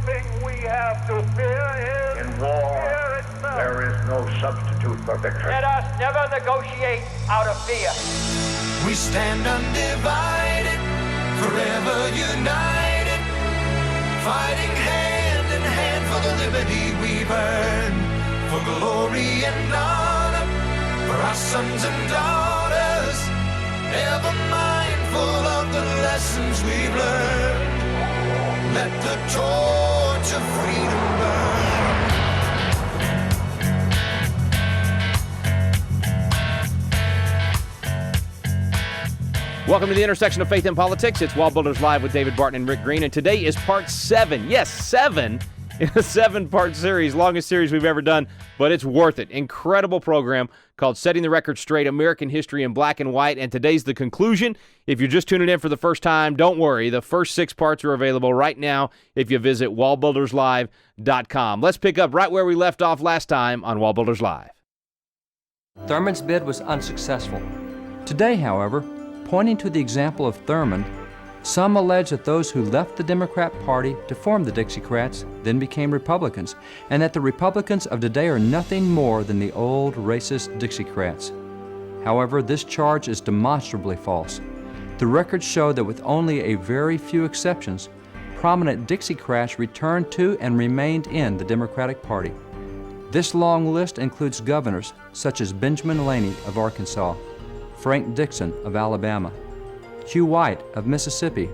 thing we have to fear is in war, fear itself. there is no substitute for victory. Let us never negotiate out of fear. We stand undivided, forever united, fighting hand in hand for the liberty we've earned, for glory and honor, for our sons and daughters, ever mindful of the lessons we've learned. Let the torch of freedom burn. Welcome to the intersection of faith and politics. It's WallBuilders Live with David Barton and Rick Green, and today is part 7. Yes, 7 in a 7-part series, longest series we've ever done, but it's worth it. Incredible program called Setting the Record Straight, American History in Black and White, and today's the conclusion. If you're just tuning in for the first time, don't worry. The first 6 parts are available right now if you visit wallbuilderslive.com. Let's pick up right where we left off last time on WallBuilders Live. Thurman's bid was unsuccessful. Today, however, pointing to the example of Thurman, some allege that those who left the Democrat Party to form the Dixiecrats then became Republicans, and that the Republicans of today are nothing more than the old racist Dixiecrats. However, this charge is demonstrably false. The records show that with only a very few exceptions, prominent Dixiecrats returned to and remained in the Democratic Party. This long list includes governors such as Benjamin Laney of Arkansas, Frank Dixon of Alabama, Hugh White of Mississippi,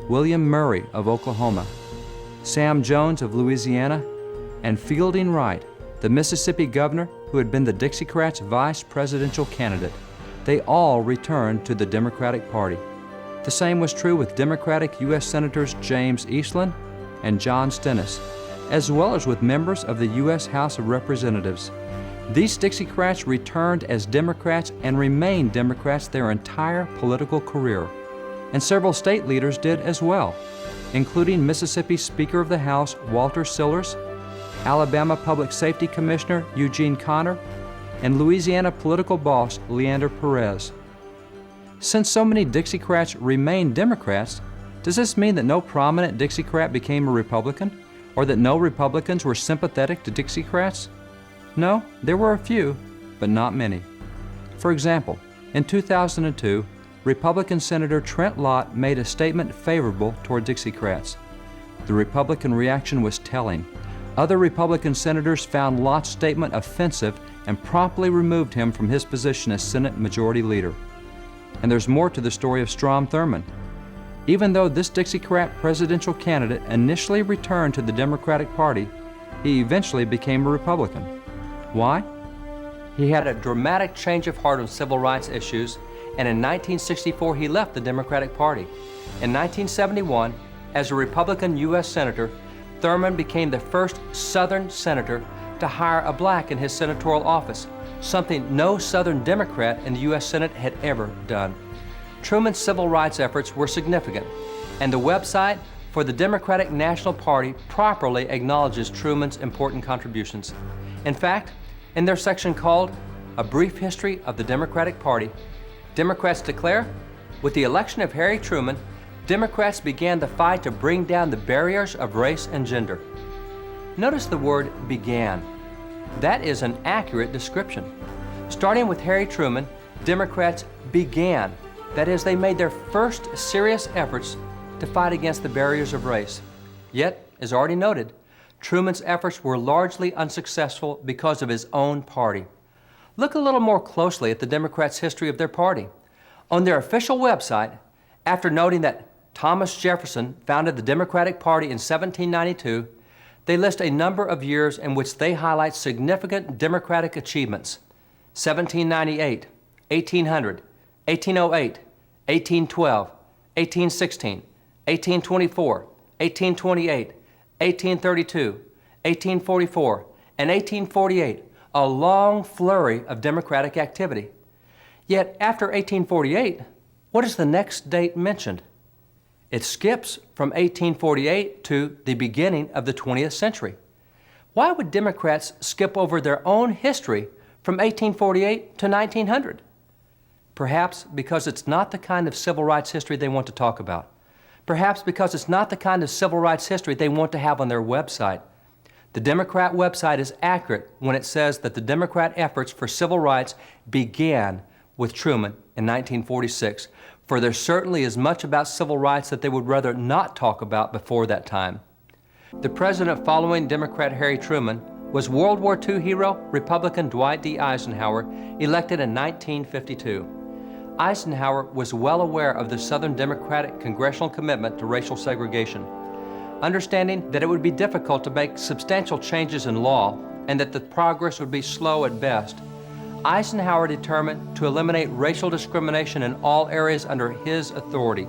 William Murray of Oklahoma, Sam Jones of Louisiana, and Fielding Wright, the Mississippi governor who had been the Dixiecrats' vice presidential candidate. They all returned to the Democratic Party. The same was true with Democratic U.S. Senators James Eastland and John Stennis, as well as with members of the U.S. House of Representatives. These Dixiecrats returned as Democrats and remained Democrats their entire political career. And several state leaders did as well, including Mississippi Speaker of the House Walter Sillars, Alabama Public Safety Commissioner Eugene Connor, and Louisiana political boss Leander Perez. Since so many Dixiecrats remained Democrats, does this mean that no prominent Dixiecrat became a Republican, or that no Republicans were sympathetic to Dixiecrats? No, there were a few, but not many. For example, in 2002, Republican Senator Trent Lott made a statement favorable toward Dixiecrats. The Republican reaction was telling. Other Republican senators found Lott's statement offensive and promptly removed him from his position as Senate Majority Leader. And there's more to the story of Strom Thurmond. Even though this Dixiecrat presidential candidate initially returned to the Democratic Party, he eventually became a Republican. Why? He had a dramatic change of heart on civil rights issues, and in 1964 he left the Democratic Party. In 1971, as a Republican U.S. Senator, Thurmond became the first Southern senator to hire a black in his senatorial office, something no Southern Democrat in the U.S. Senate had ever done. Truman's civil rights efforts were significant, and the website for the Democratic National Party properly acknowledges Truman's important contributions. In fact, in their section called A Brief History of the Democratic Party, Democrats declare, with the election of Harry Truman, Democrats began the fight to bring down the barriers of race and gender. Notice the word began. That is an accurate description. Starting with Harry Truman, Democrats began. That is, they made their first serious efforts to fight against the barriers of race. Yet, as already noted, Truman's efforts were largely unsuccessful because of his own party. Look a little more closely at the Democrats' history of their party. On their official website, after noting that Thomas Jefferson founded the Democratic Party in 1792, they list a number of years in which they highlight significant Democratic achievements: 1798, 1800, 1808, 1812, 1816, 1824, 1828, 1832, 1844, and 1848, a long flurry of Democratic activity. Yet after 1848, what is the next date mentioned? It skips from 1848 to the beginning of the 20th century. Why would Democrats skip over their own history from 1848 to 1900? Perhaps because it's not the kind of civil rights history they want to talk about. perhaps because it's not the kind of civil rights history they want to have on their website. The Democrat website is accurate when it says that the Democrat efforts for civil rights began with Truman in 1946, for there certainly is much about civil rights that they would rather not talk about before that time. The president following Democrat Harry Truman was World War II hero, Republican Dwight D. Eisenhower, elected in 1952. Eisenhower was well aware of the Southern Democratic congressional commitment to racial segregation. Understanding that it would be difficult to make substantial changes in law and that the progress would be slow at best, Eisenhower determined to eliminate racial discrimination in all areas under his authority.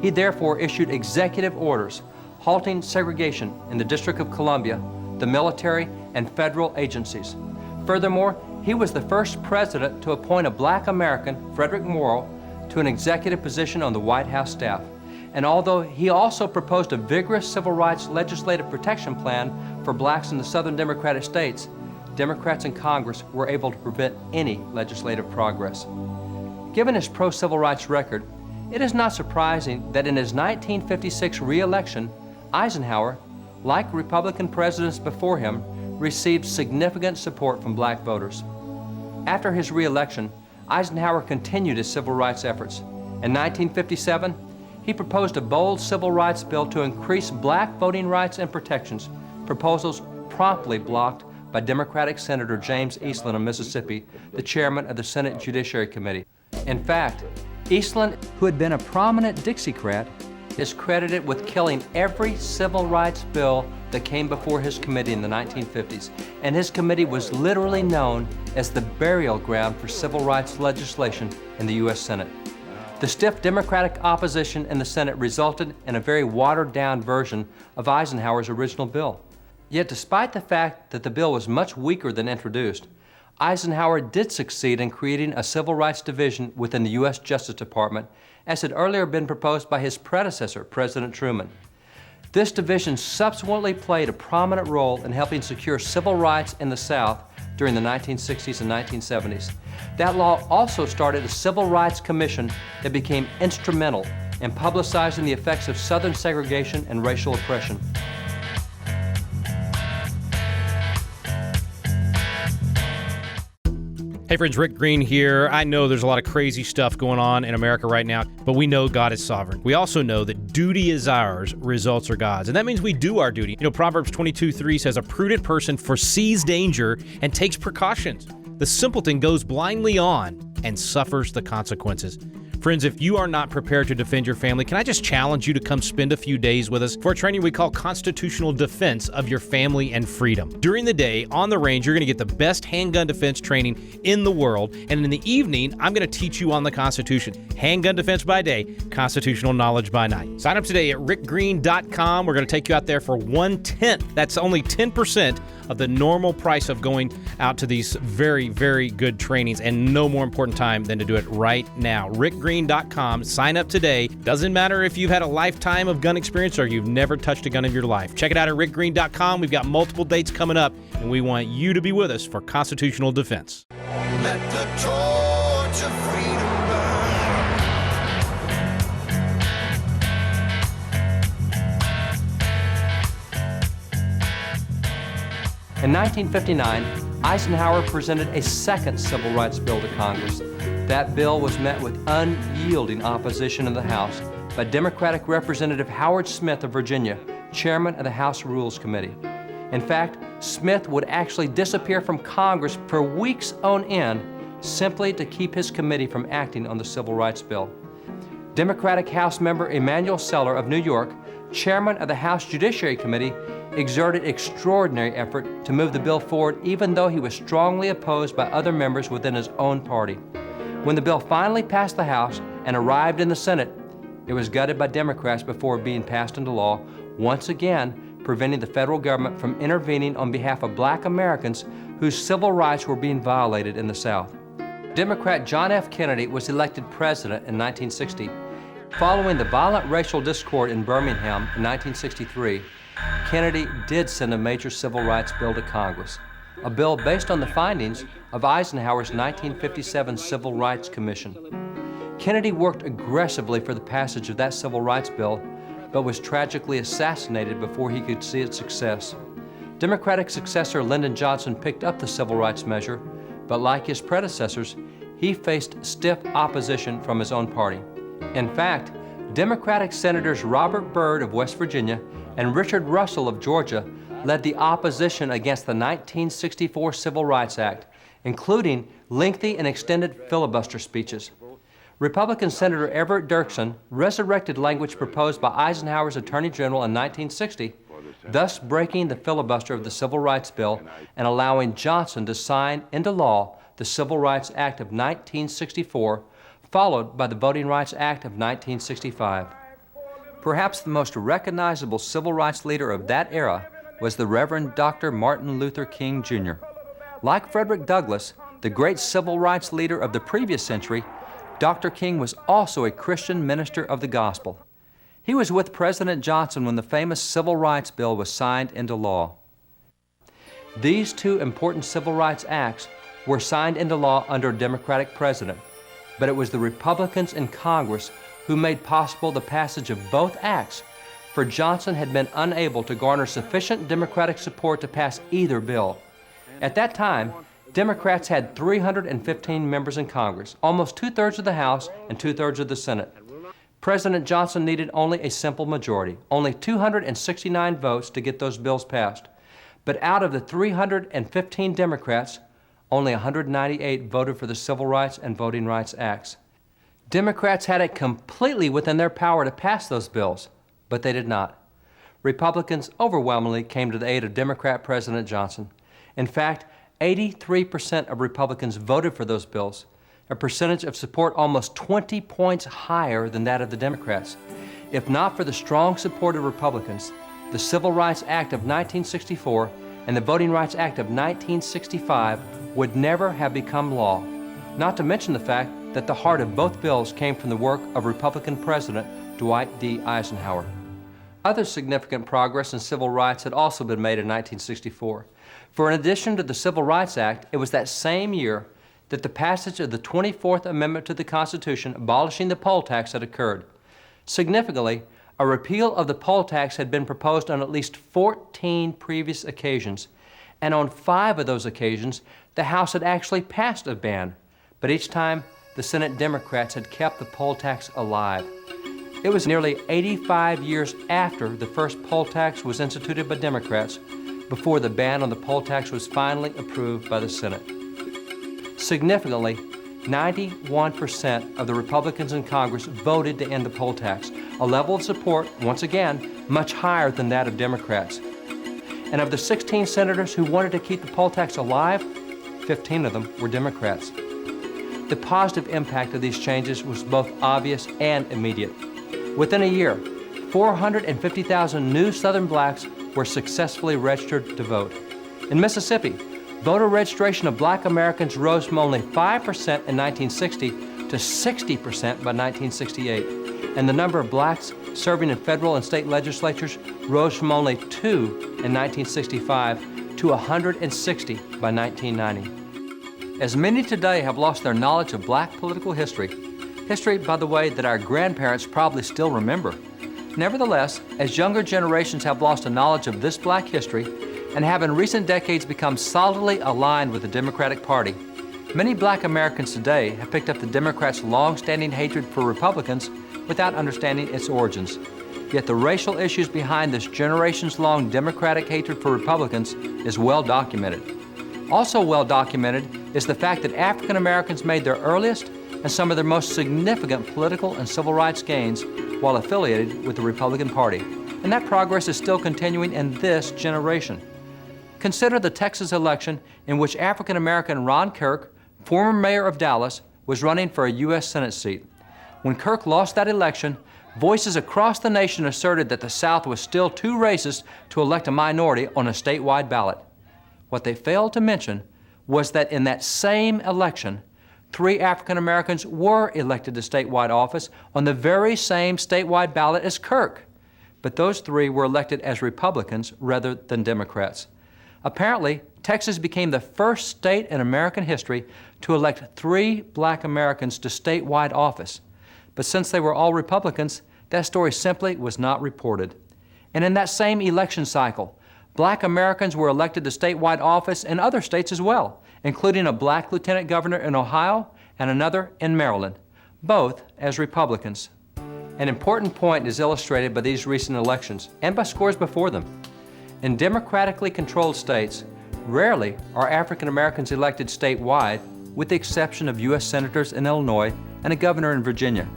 He therefore issued executive orders halting segregation in the District of Columbia, the military, and federal agencies. Furthermore, he was the first president to appoint a black American, Frederick Morrow, to an executive position on the White House staff. And although he also proposed a vigorous civil rights legislative protection plan for blacks in the Southern Democratic states, Democrats in Congress were able to prevent any legislative progress. Given his pro-civil rights record, it is not surprising that in his 1956 re-election, Eisenhower, like Republican presidents before him, received significant support from black voters. After his re-election, Eisenhower continued his civil rights efforts. In 1957, he proposed a bold civil rights bill to increase black voting rights and protections, proposals promptly blocked by Democratic Senator James Eastland of Mississippi, the chairman of the Senate Judiciary Committee. In fact, Eastland, who had been a prominent Dixiecrat, is credited with killing every civil rights bill that came before his committee in the 1950s, and his committee was literally known as the burial ground for civil rights legislation in the U.S. Senate. The stiff Democratic opposition in the Senate resulted in a very watered-down version of Eisenhower's original bill. Yet despite the fact that the bill was much weaker than introduced, Eisenhower did succeed in creating a civil rights division within the U.S. Justice Department, as had earlier been proposed by his predecessor, President Truman. This division subsequently played a prominent role in helping secure civil rights in the South during the 1960s and 1970s. That law also started a Civil Rights Commission that became instrumental in publicizing the effects of Southern segregation and racial oppression. Hey friends, Rick Green here. I know there's a lot of crazy stuff going on in America right now, but we know God is sovereign. We also know that duty is ours, results are God's. And that means we do our duty. You know, Proverbs 22:3 says, "A prudent person foresees danger and takes precautions. The simpleton goes blindly on and suffers the consequences." Friends, if you are not prepared to defend your family, can I just challenge you to come spend a few days with us for a training we call Constitutional Defense of Your Family and Freedom. During the day, on the range, you're going to get the best handgun defense training in the world, and in the evening, I'm going to teach you on the Constitution. Handgun defense by day, constitutional knowledge by night. Sign up today at rickgreen.com. We're going to take you out there for 1/10. That's only 10% of the normal price of going out to these very, very good trainings, and no more important time than to do it right now. rickgreen.com. Sign up today. Doesn't matter if you've had a lifetime of gun experience or you've never touched a gun in your life. Check it out at rickgreen.com. We've got multiple dates coming up, and we want you to be with us for constitutional defense. Let the torch of freedom burn. In 1959, Eisenhower presented a second civil rights bill to Congress. That bill was met with unyielding opposition in the House by Democratic Representative Howard Smith of Virginia, chairman of the House Rules Committee. In fact, Smith would actually disappear from Congress for weeks on end simply to keep his committee from acting on the civil rights bill. Democratic House member Emanuel Seller of New York, chairman of the House Judiciary Committee, exerted extraordinary effort to move the bill forward even though he was strongly opposed by other members within his own party. When the bill finally passed the House and arrived in the Senate, it was gutted by Democrats before being passed into law, once again preventing the federal government from intervening on behalf of black Americans whose civil rights were being violated in the South. Democrat John F. Kennedy was elected president in 1960. Following the violent racial discord in Birmingham in 1963, Kennedy did send a major civil rights bill to Congress, a bill based on the findings of Eisenhower's 1957 Civil Rights Commission. Kennedy worked aggressively for the passage of that civil rights bill, but was tragically assassinated before he could see its success. Democratic successor Lyndon Johnson picked up the civil rights measure, but like his predecessors, he faced stiff opposition from his own party. In fact, Democratic Senators Robert Byrd of West Virginia and Richard Russell of Georgia led the opposition against the 1964 Civil Rights Act, including lengthy and extended filibuster speeches. Republican Senator Everett Dirksen resurrected language proposed by Eisenhower's Attorney General in 1960, thus breaking the filibuster of the Civil Rights Bill and allowing Johnson to sign into law the Civil Rights Act of 1964, followed by the Voting Rights Act of 1965. Perhaps the most recognizable civil rights leader of that era was the Reverend Dr. Martin Luther King Jr. Like Frederick Douglass, the great civil rights leader of the previous century, Dr. King was also a Christian minister of the gospel. He was with President Johnson when the famous Civil Rights Bill was signed into law. These two important civil rights acts were signed into law under a Democratic president, but it was the Republicans in Congress who made possible the passage of both acts, for Johnson had been unable to garner sufficient Democratic support to pass either bill. At that time, Democrats had 315 members in Congress, almost two-thirds of the House and two-thirds of the Senate. President Johnson needed only a simple majority, only 269 votes to get those bills passed. But out of the 315 Democrats, only 198 voted for the Civil Rights and Voting Rights Acts. Democrats had it completely within their power to pass those bills, but they did not. Republicans overwhelmingly came to the aid of Democrat President Johnson. In fact, 83% of Republicans voted for those bills, a percentage of support almost 20 points higher than that of the Democrats. If not for the strong support of Republicans, the Civil Rights Act of 1964 and the Voting Rights Act of 1965 would never have become law, not to mention the fact that the heart of both bills came from the work of Republican President Dwight D. Eisenhower. Other significant progress in civil rights had also been made in 1964. For in addition to the Civil Rights Act, it was that same year that the passage of the 24th Amendment to the Constitution abolishing the poll tax had occurred. Significantly, a repeal of the poll tax had been proposed on at least 14 previous occasions, and on 5 of those occasions, the House had actually passed a ban, but each time the Senate Democrats had kept the poll tax alive. It was nearly 85 years after the first poll tax was instituted by Democrats before the ban on the poll tax was finally approved by the Senate. Significantly, 91% of the Republicans in Congress voted to end the poll tax, a level of support, once again, much higher than that of Democrats. And of the 16 senators who wanted to keep the poll tax alive, 15 of them were Democrats. The positive impact of these changes was both obvious and immediate. Within a year, 450,000 new Southern blacks were successfully registered to vote. In Mississippi, voter registration of black Americans rose from only 5% in 1960 to 60% by 1968, and the number of blacks serving in federal and state legislatures rose from only 2 in 1965 to 160 by 1990. As many today have lost their knowledge of black political history, by the way that our grandparents probably still remember, nevertheless, as younger generations have lost a knowledge of this black history and have in recent decades become solidly aligned with the Democratic Party, many black Americans today have picked up the Democrats' long-standing hatred for Republicans without understanding its origins. Yet the racial issues behind this generations-long Democratic hatred for Republicans is well documented. Also well documented is the fact that African Americans made their earliest and some of their most significant political and civil rights gains while affiliated with the Republican Party. And that progress is still continuing in this generation. Consider the Texas election in which African American Ron Kirk, former mayor of Dallas, was running for a U.S. Senate seat. When Kirk lost that election, voices across the nation asserted that the South was still too racist to elect a minority on a statewide ballot. What they failed to mention was that in that same election, 3 African Americans were elected to statewide office on the very same statewide ballot as Kirk. But those 3 were elected as Republicans rather than Democrats. Apparently, Texas became the first state in American history to elect 3 black Americans to statewide office. But since they were all Republicans, That story simply was not reported. And in that same election cycle, black Americans were elected to statewide office in other states as well, including a black lieutenant governor in Ohio and another in Maryland, both as Republicans. An important point is illustrated by these recent elections and by scores before them. In democratically controlled states, rarely are African Americans elected statewide, with the exception of U.S. senators in Illinois and a governor in Virginia.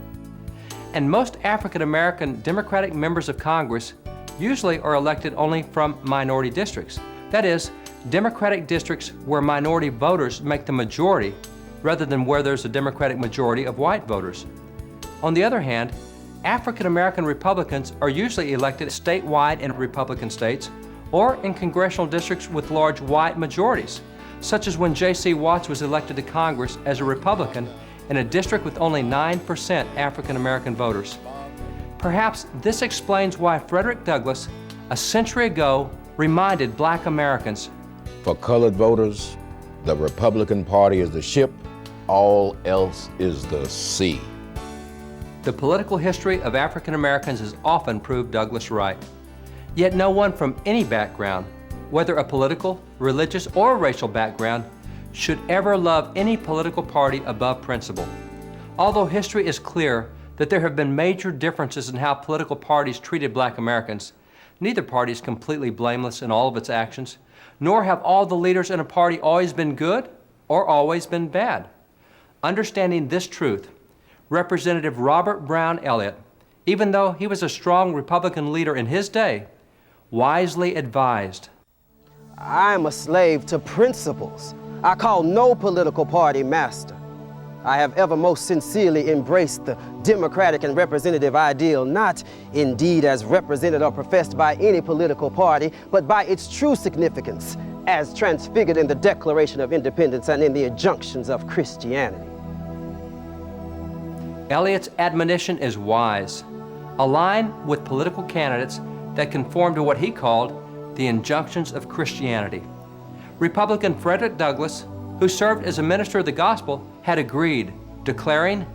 And most African American Democratic members of Congress usually are elected only from minority districts. That is, Democratic districts where minority voters make the majority rather than where there's a Democratic majority of white voters. On the other hand, African American Republicans are usually elected statewide in Republican states or in congressional districts with large white majorities, such as when J.C. Watts was elected to Congress as a Republican in a district with only 9% African American voters. Perhaps this explains why Frederick Douglass, a century ago, reminded black Americans, For colored voters, the Republican Party is the ship, all else is the sea. the political history of African Americans has often proved Douglass right. Yet no one from any background, whether a political, religious, or racial background, should ever love any political party above principle. Although history is clear that there have been major differences in how political parties treated black Americans, neither party is completely blameless in all of its actions, nor have all the leaders in a party always been good or always been bad. Understanding this truth, Representative Robert Brown Elliott, even though he was a strong Republican leader in his day, wisely advised, I am a slave to principles. I call no political party master. I have ever most sincerely embraced the democratic and representative ideal, not indeed as represented or professed by any political party, but by its true significance, as transfigured in the Declaration of Independence and in the injunctions of Christianity. Elliott's admonition is wise. Align with political candidates that conform to what he called the injunctions of Christianity. Republican Frederick Douglass, who served as a minister of the gospel, had agreed, declaring,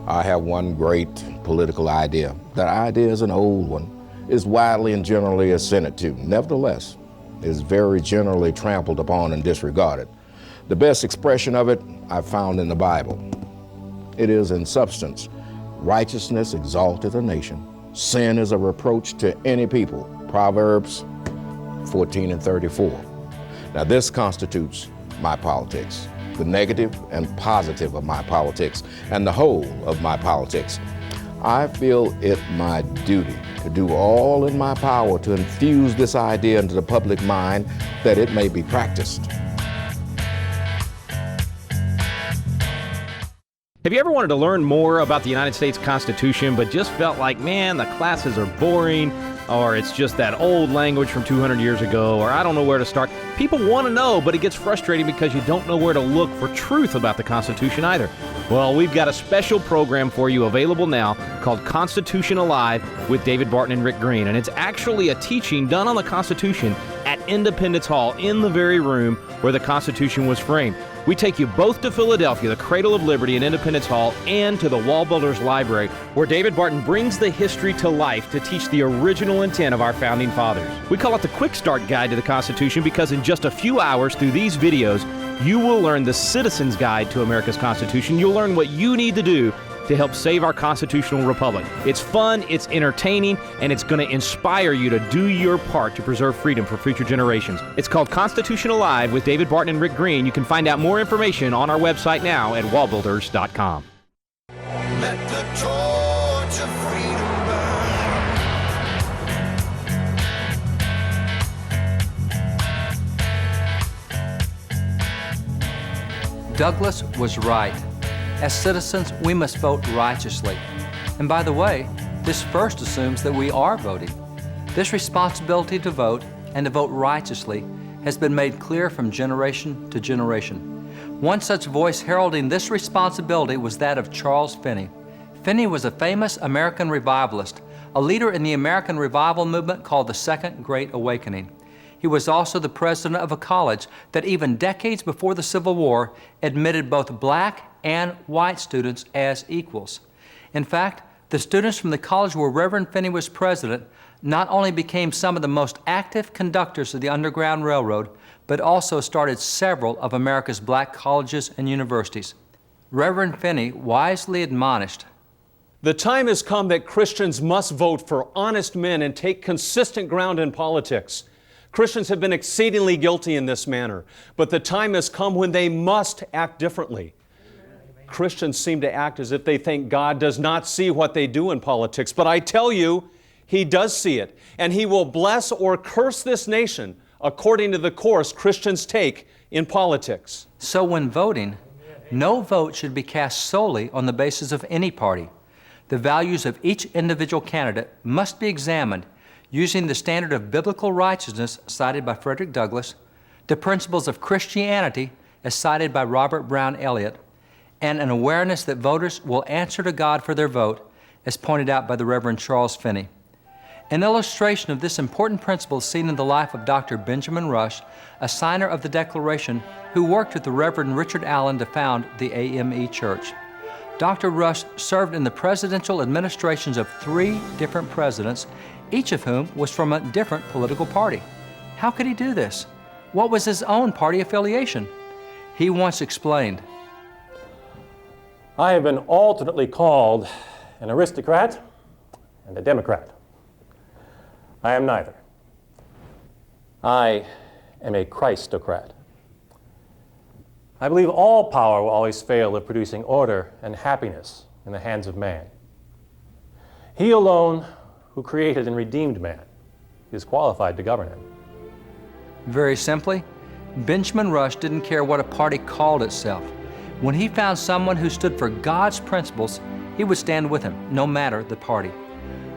I have one great political idea. That idea is an old one, is widely and generally assented to. Nevertheless, is very generally trampled upon and disregarded. The best expression of it I found in the Bible. It is in substance, righteousness exalteth a nation. Sin is a reproach to any people. Proverbs 14:34. Now this constitutes my politics, the negative and positive of my politics, and the whole of my politics. I feel it my duty to do all in my power to infuse this idea into the public mind that it may be practiced. Have you ever wanted to learn more about the United States Constitution but just felt like, man, the classes are boring, or it's just that old language from 200 years ago, or I don't know where to start? People want to know, but it gets frustrating because you don't know where to look for truth about the Constitution either. Well, we've got a special program for you available now called Constitution Alive with David Barton and Rick Green, and it's actually a teaching done on the Constitution at Independence Hall in the very room where the Constitution was framed. We take you both to Philadelphia, the cradle of liberty in Independence Hall, and to the WallBuilders Library, where David Barton brings the history to life to teach the original intent of our founding fathers. We call it the Quick Start Guide to the Constitution because in just a few hours through these videos, you will learn the Citizen's Guide to America's Constitution. You'll learn what you need to do to help save our constitutional republic. It's fun, it's entertaining, and it's going to inspire you to do your part to preserve freedom for future generations. It's called Constitution Alive with David Barton and Rick Green. You can find out more information on our website now at wallbuilders.com. Let the torch of freedom burn. Douglass was right. As citizens, we must vote righteously. And by the way, this first assumes that we are voting. This responsibility to vote and to vote righteously has been made clear from generation to generation. One such voice heralding this responsibility was that of Charles Finney. Finney was a famous American revivalist, a leader in the American revival movement called the Second Great Awakening. He was also the president of a college that even decades before the Civil War admitted both black and white students as equals. In fact, The students from the college where Reverend Finney was president not only became some of the most active conductors of the Underground Railroad, but also started several of America's black colleges and universities. Reverend Finney wisely admonished, "The time has come that Christians must vote for honest men and take consistent ground in politics. Christians have been exceedingly guilty in this manner, but the time has come when they must act differently." Christians seem to act as if they think God does not see what they do in politics, but I tell you, He does see it, and He will bless or curse this nation according to the course Christians take in politics. So when voting, no vote should be cast solely on the basis of any party. The values of each individual candidate must be examined using the standard of biblical righteousness cited by Frederick Douglass, the principles of Christianity as cited by Robert Brown Elliott, and an awareness that voters will answer to God for their vote as pointed out by the Reverend Charles Finney. An illustration of this important principle is seen in the life of Dr. Benjamin Rush, a signer of the Declaration who worked with the Reverend Richard Allen to found the AME Church. Dr. Rush served in the presidential administrations of 3 different presidents, each of whom was from a different political party. How could he do this? What was his own party affiliation? He once explained, "I have been alternately called an aristocrat and a Democrat. I am neither. I am a Christocrat. I believe all power will always fail of producing order and happiness in the hands of man. He alone who created and redeemed man is qualified to govern him." Very simply, Benjamin Rush didn't care what a party called itself. When he found someone who stood for God's principles, he would stand with him, no matter the party.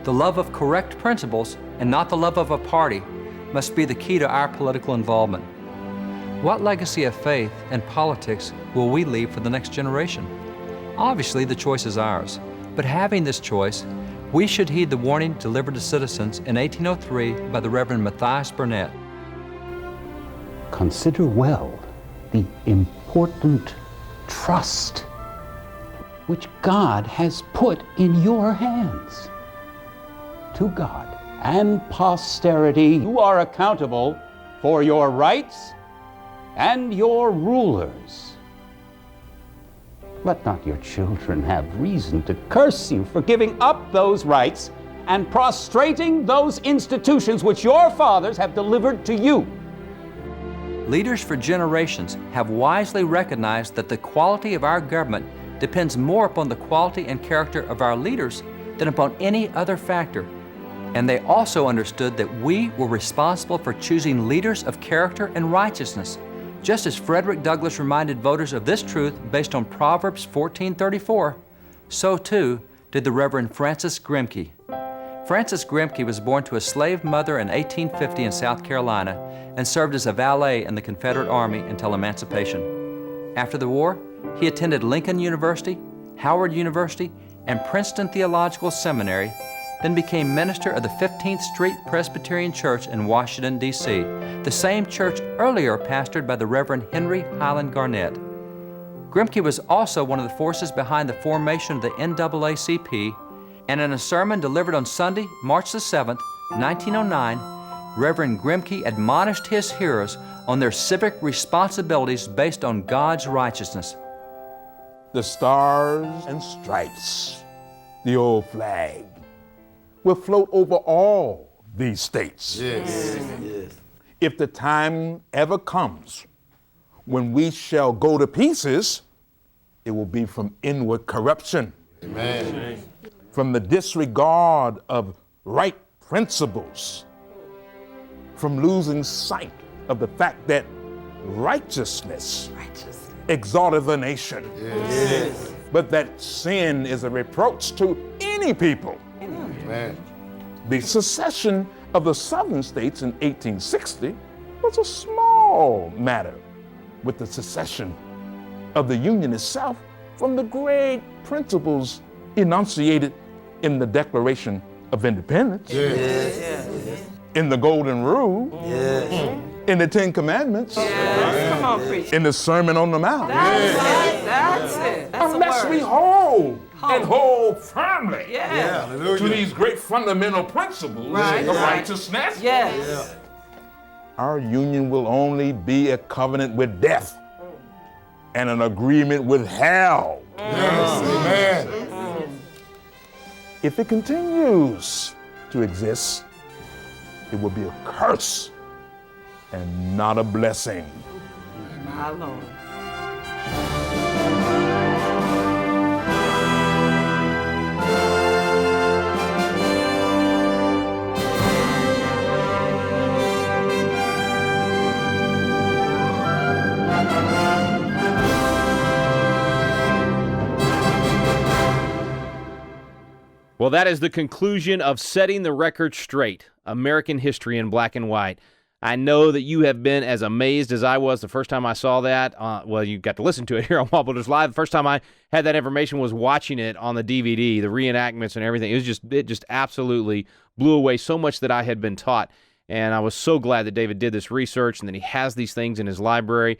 The love of correct principles, and not the love of a party, must be the key to our political involvement. What legacy of faith and politics will we leave for the next generation? Obviously, the choice is ours. But having this choice, we should heed the warning delivered to citizens in 1803 by the Reverend Matthias Burnett. Consider well the important trust which God has put in your hands. To God and posterity, you are accountable for your rights and your rulers. Let not your children have reason to curse you for giving up those rights and prostrating those institutions which your fathers have delivered to you. Leaders for generations have wisely recognized that the quality of our government depends more upon the quality and character of our leaders than upon any other factor. And they also understood that we were responsible for choosing leaders of character and righteousness, just as Frederick Douglass reminded voters of this truth based on Proverbs 14:34, so too did the Reverend Francis Grimke. Francis Grimke was born to a slave mother in 1850 in South Carolina and served as a valet in the Confederate Army until emancipation. After the war, he attended Lincoln University, Howard University, and Princeton Theological Seminary, then became minister of the 15th Street Presbyterian Church in Washington, D.C., the same church earlier pastored by the Reverend Henry Highland Garnett. Grimke was also one of the forces behind the formation of the NAACP, and in a sermon delivered on Sunday, March the 7th, 1909, Reverend Grimke admonished his hearers on their civic responsibilities based on God's righteousness. The stars and stripes, the old flag, will float over all these states. Yes. If the time ever comes when we shall go to pieces, it will be from inward corruption. Amen. From the disregard of right principles, from losing sight of the fact that righteousness exalteth a nation, Yes. but that sin is a reproach to any people. Amen. The secession of the southern states in 1860 was a small matter with the secession of the Union itself from the great principles enunciated in the Declaration of Independence, in the Golden Rule, in the Ten Commandments, Come on, preacher. in the Sermon on the Mount. That's it. That's it. That's Unless a we word. hold and hold firmly Yeah. to these great fundamental principles of righteousness. Yes. Our union will only be a covenant with death and an agreement with hell. Yes. Amen. If it continues to exist, it will be a curse and not a blessing. My Lord. Well, that is the conclusion of Setting the Record Straight, American History in Black and White. I know that you have been as amazed as I was the first time I saw that. Well, you got to listen to it here on WallBuilders Live. The first time I had that information was watching it on the DVD, the reenactments and everything. It just absolutely blew away so much that I had been taught. And I was so glad that David did this research and that he has these things in his library.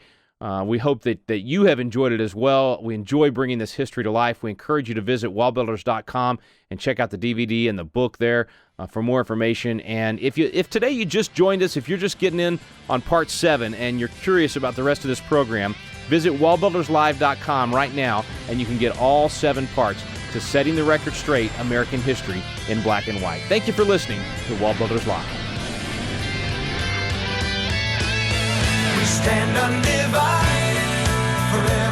We hope that you have enjoyed it as well. We enjoy bringing this history to life. We encourage you to visit wallbuilders.com and check out the DVD and the book there for more information. And if today you just joined us, if you're just getting in on Part 7 and you're curious about the rest of this program, visit wallbuilderslive.com right now, and you can get all 7 parts to Setting the Record Straight, American History in Black and White. Thank you for listening to WallBuilders Live. We stand undivided forever.